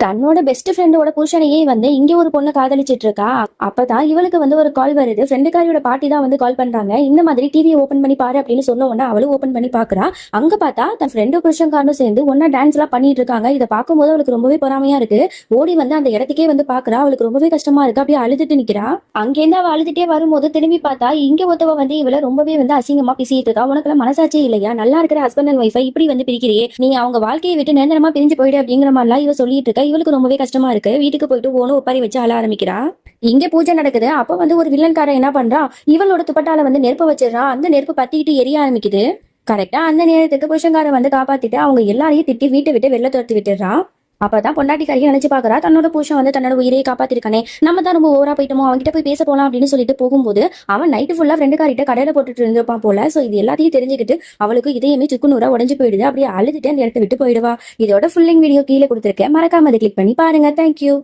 தன்னோட பெஸ்ட் ஃப்ரெண்டோட புருஷனையே வந்து இங்க ஒரு பொண்ணு காதலிச்சிட்டு இருக்கா. அப்பதான் இவளுக்கு வந்து ஒரு கால் வருது. ஃப்ரெண்டுக்காரியோட பாட்டி தான் வந்து கால் பண்றாங்க. இந்த மாதிரி டிவியை ஓபன் பண்ணி பாரு அப்படின்னு சொன்ன உடனே அவளும் ஓபன் பண்ணி பாக்குறா. அங்க பார்த்தா தன் ஃப்ரெண்டு புருஷன்காரனும் சேர்ந்து ஒன்னா டான்ஸ் எல்லாம் பண்ணிட்டு இருக்காங்க. இதை பார்க்கும்போது அவளுக்கு ரொம்பவே பொறாமையா இருக்கு. ஓடி வந்து அந்த இடத்துக்கே வந்து பாக்குறா. அவளுக்கு ரொம்பவே கஷ்டமா இருக்கு. அப்படியே அழுதுட்டு நிக்கிறா. அங்கேருந்து அவ அழுதுட்டே வரும்போது திரும்பி பார்த்தா இங்க ஒருத்தவ வந்து இவள ரொம்பவே வந்து அசிங்கமா பேசிட்டு இருக்கா. உனக்கு மனசாட்சியே இல்லையா? நல்லா இருக்கிற ஹஸ்பண்ட் அண்ட் ஒய்ஃபை இப்படி வந்து பிரிக்கிறியே, நீ அவங்க வாழ்க்கையை விட்டு நிரந்தரமா பிரிஞ்சு போயிடு அப்படிங்கிற மாதிரிலாம் இவ சொல்லிட்டு இருக்கா. இவளுக்கு ரொம்பவே கஷ்டமா இருக்கு. வீட்டுக்கு போயிட்டு ஓனும் ஒப்பாரி வச்சு அழ ஆரம்பிக்கிறா. இங்க பூஜை நடக்குது. அப்ப வந்து ஒரு வில்லன்காரன் என்ன பண்றான், இவளோட துப்பட்டால வந்து நெருப்பு வச்சிடறான். அந்த நெருப்பு பத்திக்கிட்டு எரிய ஆரம்பிக்குது. கரெக்டா அந்த நேரத்துக்கு புருஷன்காரன் வந்து காப்பாத்திட்டு அவங்க எல்லாரையும் திட்டி வீட்டை விட்டு வெளில துரத்தி விட்டுறான். அப்பதான் பொண்டாட்டிக்காரியும் நினைச்சு பாக்குறா, தன்னோட புருஷன் வந்து தன்னோட உயிரையை காப்பாத்திருக்கானே, நம்ம தான் ரொம்ப ஓவரா போயிட்டோமோ, அவன்கிட்ட போய் பேச போலாம் அப்படின்னு சொல்லிட்டு போகும்போது அவன் நைட்டு ஃபுல்லா ஃப்ரெண்டுக்காரிட்ட கடையில போட்டுட்டு இருந்திருப்பான் போல. சோ இது எல்லாத்தையும் தெரிஞ்சுக்கிட்டு அவளுக்கு இதயமே சுக்குநூறா உடஞ்சு போயிடுது. அப்படியே அழுதுட்டு அந்த இடத்த விட்டு போயிடுவா. இதோட ஃபுல்லிங் வீடியோ கீழே கொடுத்துருக்கேன், மறக்காம அதை கிளிக் பண்ணி பாருங்க. தேங்க்யூ.